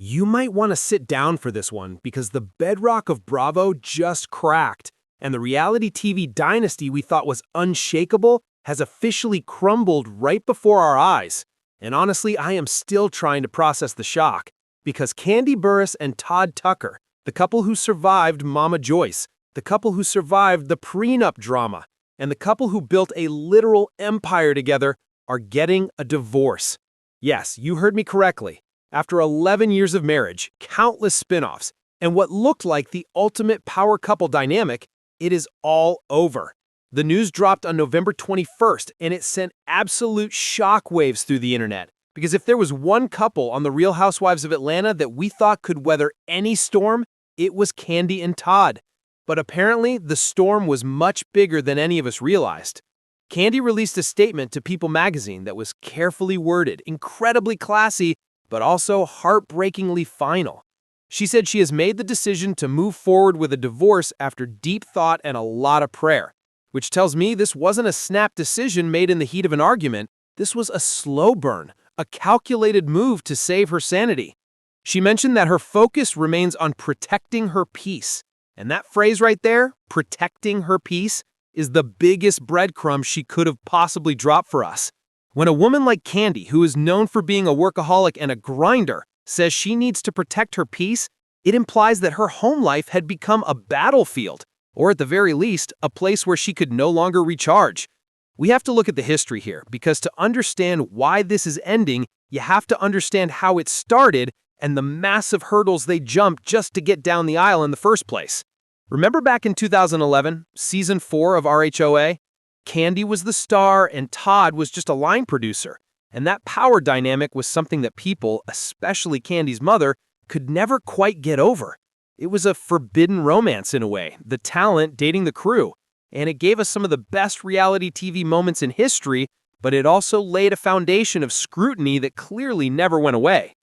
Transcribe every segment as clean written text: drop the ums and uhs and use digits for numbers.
You might want to sit down for this one because the bedrock of Bravo just cracked, and the reality TV dynasty we thought was unshakable has officially crumbled right before our eyes. And honestly, I am still trying to process the shock, because Kandi Burruss and Todd Tucker, the couple who survived Mama Joyce, the couple who survived the prenup drama, and the couple who built a literal empire together, are getting a divorce. Yes, you heard me correctly. After 11 years of marriage, countless spin-offs, and what looked like the ultimate power couple dynamic, it is all over. The news dropped on November 21st, and it sent absolute shockwaves through the internet. Because if there was one couple on the Real Housewives of Atlanta that we thought could weather any storm, it was Kandi and Todd. But apparently, the storm was much bigger than any of us realized. Kandi released a statement to People magazine that was carefully worded, incredibly classy, but also heartbreakingly final. She said she has made the decision to move forward with a divorce after deep thought and a lot of prayer, which tells me this wasn't a snap decision made in the heat of an argument. This was a slow burn, a calculated move to save her sanity. She mentioned that her focus remains on protecting her peace. And that phrase right there, protecting her peace, is the biggest breadcrumb she could have possibly dropped for us. When a woman like Kandi, who is known for being a workaholic and a grinder, says she needs to protect her peace, it implies that her home life had become a battlefield, or at the very least, a place where she could no longer recharge. We have to look at the history here, because to understand why this is ending, you have to understand how it started and the massive hurdles they jumped just to get down the aisle in the first place. Remember back in 2011, Season 4 of RHOA? Kandi was the star and Todd was just a line producer, and that power dynamic was something that people, especially Kandi's mother, could never quite get over. It was a forbidden romance in a way, the talent dating the crew, and it gave us some of the best reality TV moments in history, but it also laid a foundation of scrutiny that clearly never went away.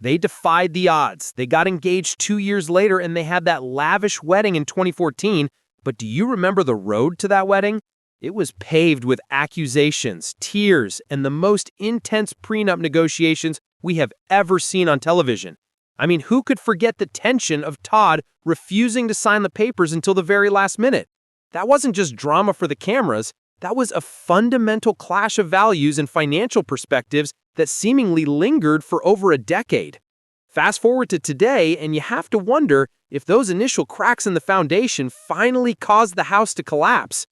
They defied the odds. They got engaged 2 years later and they had that lavish wedding in 2014, but do you remember the road to that wedding? It was paved with accusations, tears, and the most intense prenup negotiations we have ever seen on television. I mean, who could forget the tension of Todd refusing to sign the papers until the very last minute? That wasn't just drama for the cameras, that was a fundamental clash of values and financial perspectives that seemingly lingered for over a decade. Fast forward to today, and you have to wonder if those initial cracks in the foundation finally caused the house to collapse.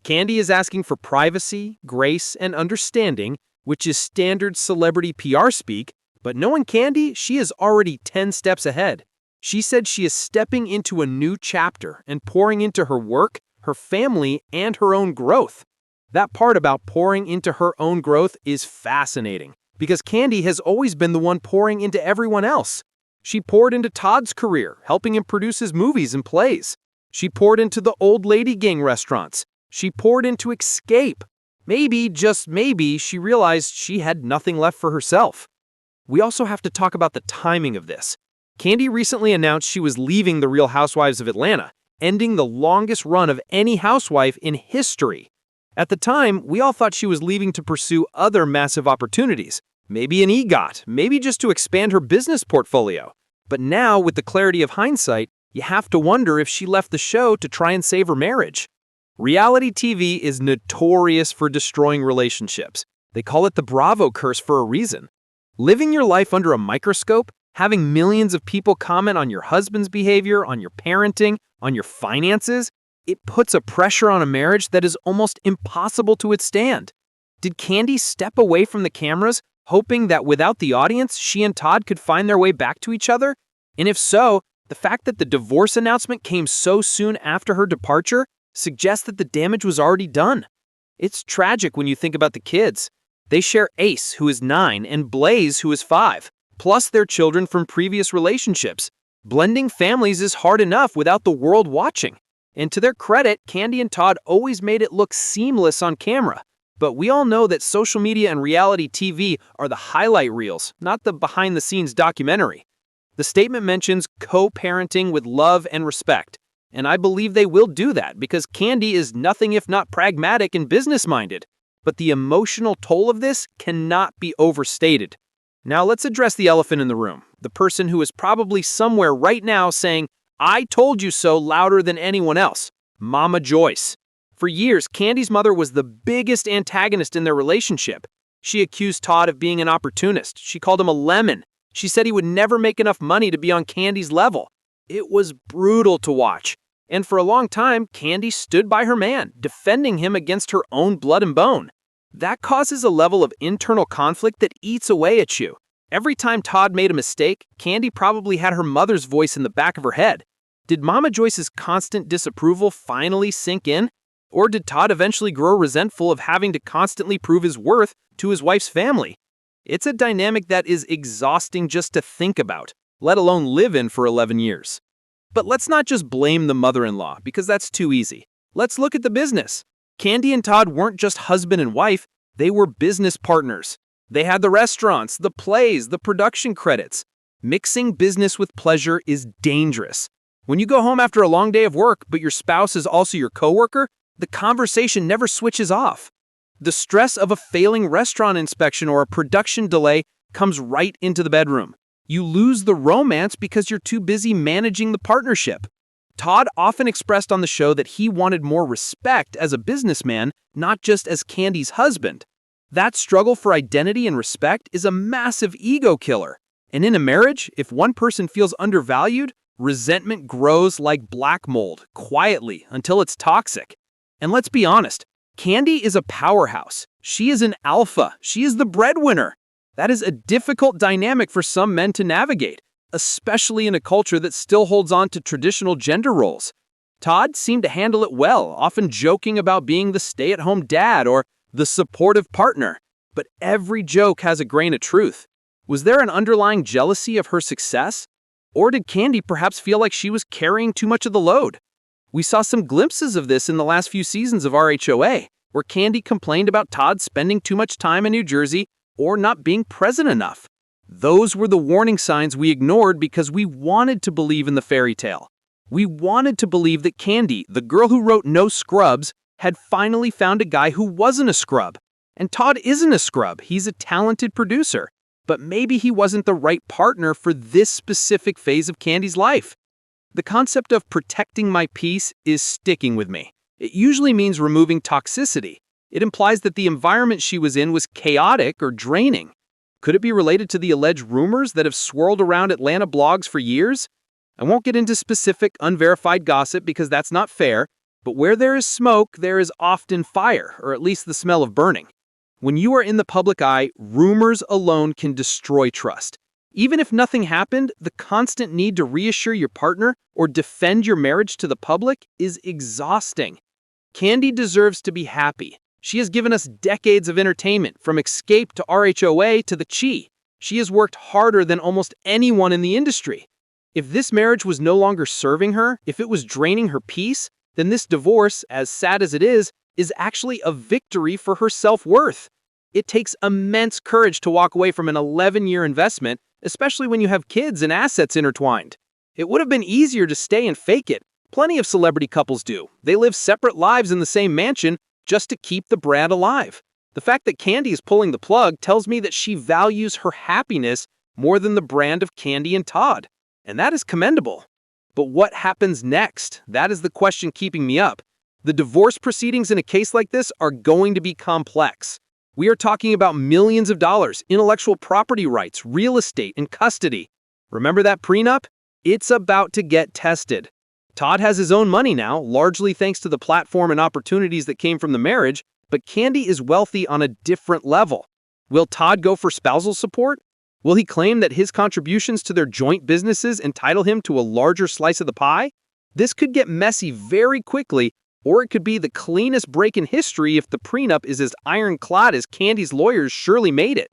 Kandi is asking for privacy, grace, and understanding, which is standard celebrity PR speak, but knowing Kandi, she is already 10 steps ahead. She said she is stepping into a new chapter and pouring into her work, her family, and her own growth. That part about pouring into her own growth is fascinating, because Kandi has always been the one pouring into everyone else. She poured into Todd's career, helping him produce his movies and plays. She poured into the old lady gang restaurants. She poured into Escape. Maybe, just maybe, she realized she had nothing left for herself. We also have to talk about the timing of this. Kandi recently announced she was leaving the Real Housewives of Atlanta, ending the longest run of any housewife in history. At the time, we all thought she was leaving to pursue other massive opportunities, maybe an EGOT, maybe just to expand her business portfolio. But now, with the clarity of hindsight, you have to wonder if she left the show to try and save her marriage. Reality TV is notorious for destroying relationships. They call it the Bravo curse for a reason. Living your life under a microscope, having millions of people comment on your husband's behavior, on your parenting, on your finances, it puts a pressure on a marriage that is almost impossible to withstand. Did Kandi step away from the cameras, hoping that without the audience, she and Todd could find their way back to each other? And if so, the fact that the divorce announcement came so soon after her departure suggests that the damage was already done. It's tragic when you think about the kids. They share Ace, who is 9, and Blaze, who is 5, plus their children from previous relationships. Blending families is hard enough without the world watching. And to their credit, Kandi and Todd always made it look seamless on camera. But we all know that social media and reality TV are the highlight reels, not the behind-the-scenes documentary. The statement mentions co-parenting with love and respect. And I believe they will do that because Kandi is nothing if not pragmatic and business-minded. But the emotional toll of this cannot be overstated. Now let's address the elephant in the room. the person who is probably somewhere right now saying, "I told you so," louder than anyone else. Mama Joyce. For years, Kandi's mother was the biggest antagonist in their relationship. She accused Todd of being an opportunist. She called him a lemon. She said he would never make enough money to be on Kandi's level. It was brutal to watch. And for a long time, Kandi stood by her man, defending him against her own blood and bone. That causes a level of internal conflict that eats away at you. Every time Todd made a mistake, Kandi probably had her mother's voice in the back of her head. Did Mama Joyce's constant disapproval finally sink in? Or did Todd eventually grow resentful of having to constantly prove his worth to his wife's family? It's a dynamic that is exhausting just to think about, let alone live in for 11 years. But let's not just blame the mother-in-law, because that's too easy. Let's look at the business. Kandi and Todd weren't just husband and wife, they were business partners. They had the restaurants, the plays, the production credits. Mixing business with pleasure is dangerous. When you go home after a long day of work, but your spouse is also your coworker, the conversation never switches off. The stress of a failing restaurant inspection or a production delay comes right into the bedroom. You lose the romance because you're too busy managing the partnership. Todd often expressed on the show that he wanted more respect as a businessman, not just as Kandi's husband. That struggle for identity and respect is a massive ego killer. And in a marriage, if one person feels undervalued, resentment grows like black mold, quietly, until it's toxic. And let's be honest, Kandi is a powerhouse. She is an alpha. She is the breadwinner. That is a difficult dynamic for some men to navigate, especially in a culture that still holds on to traditional gender roles. Todd seemed to handle it well, often joking about being the stay-at-home dad or the supportive partner. But every joke has a grain of truth. Was there an underlying jealousy of her success? Or did Kandi perhaps feel like she was carrying too much of the load? We saw some glimpses of this in the last few seasons of RHOA, where Kandi complained about Todd spending too much time in New Jersey or not being present enough. Those were the warning signs we ignored because we wanted to believe in the fairy tale. We wanted to believe that Kandi, the girl who wrote No Scrubs, had finally found a guy who wasn't a scrub. And Todd isn't a scrub, he's a talented producer. But maybe he wasn't the right partner for this specific phase of Kandi's life. The concept of protecting my peace is sticking with me. It usually means removing toxicity. It implies that the environment she was in was chaotic or draining. Could it be related to the alleged rumors that have swirled around Atlanta blogs for years? I won't get into specific, unverified gossip because that's not fair, but where there is smoke, there is often fire, or at least the smell of burning. When you are in the public eye, rumors alone can destroy trust. Even if nothing happened, the constant need to reassure your partner or defend your marriage to the public is exhausting. Kandi deserves to be happy. She has given us decades of entertainment, from Escape to RHOA to The Chi. She has worked harder than almost anyone in the industry. If this marriage was no longer serving her, if it was draining her peace, then this divorce, as sad as it is actually a victory for her self-worth. It takes immense courage to walk away from an 11-year investment, especially when you have kids and assets intertwined. It would have been easier to stay and fake it. Plenty of celebrity couples do. They live separate lives in the same mansion just to keep the brand alive. The fact that Kandi is pulling the plug tells me that she values her happiness more than the brand of Kandi and Todd. And that is commendable. But what happens next? That is the question keeping me up. The divorce proceedings in a case like this are going to be complex. We are talking about millions of dollars, intellectual property rights, real estate, and custody. Remember that prenup? It's about to get tested. Todd has his own money now, largely thanks to the platform and opportunities that came from the marriage, but Kandi is wealthy on a different level. Will Todd go for spousal support? Will he claim that his contributions to their joint businesses entitle him to a larger slice of the pie? This could get messy very quickly, or it could be the cleanest break in history if the prenup is as ironclad as Kandi's lawyers surely made it.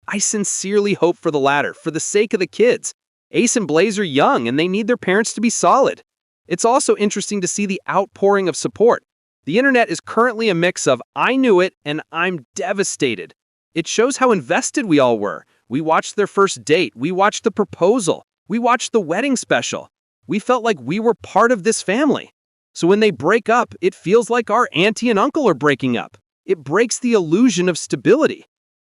I sincerely hope for the latter, for the sake of the kids. Ace and Blaze are young, and they need their parents to be solid. It's also interesting to see the outpouring of support. The internet is currently a mix of "I knew it" and "I'm devastated." It shows how invested we all were. We watched their first date. We watched the proposal. We watched the wedding special. We felt like we were part of this family. So when they break up, it feels like our auntie and uncle are breaking up. It breaks the illusion of stability.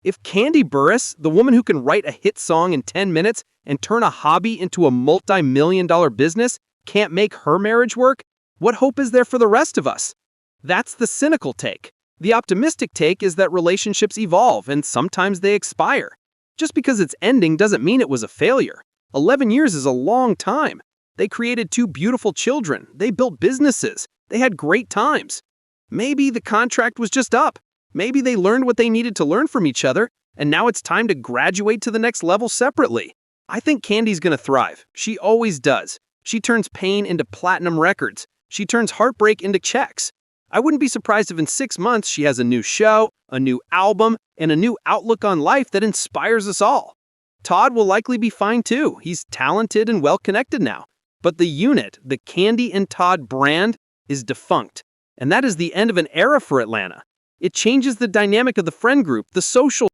If Kandi Burruss, the woman who can write a hit song in 10 minutes and turn a hobby into a multi-million-dollar business, can't make her marriage work, what hope is there for the rest of us? That's the cynical take. The optimistic take is that relationships evolve and sometimes they expire. Just because it's ending doesn't mean it was a failure. 11 years is a long time. They created 2 beautiful children. They built businesses. They had great times. Maybe the contract was just up. Maybe they learned what they needed to learn from each other, and now it's time to graduate to the next level separately. I think Kandi's gonna thrive. She always does. She turns pain into platinum records. She turns heartbreak into checks. I wouldn't be surprised if in 6 months she has a new show, a new album, and a new outlook on life that inspires us all. Todd will likely be fine too. He's talented and well-connected now. But the unit, the Kandi and Todd brand, is defunct. And that is the end of an era for Atlanta. It changes the dynamic of the friend group, the social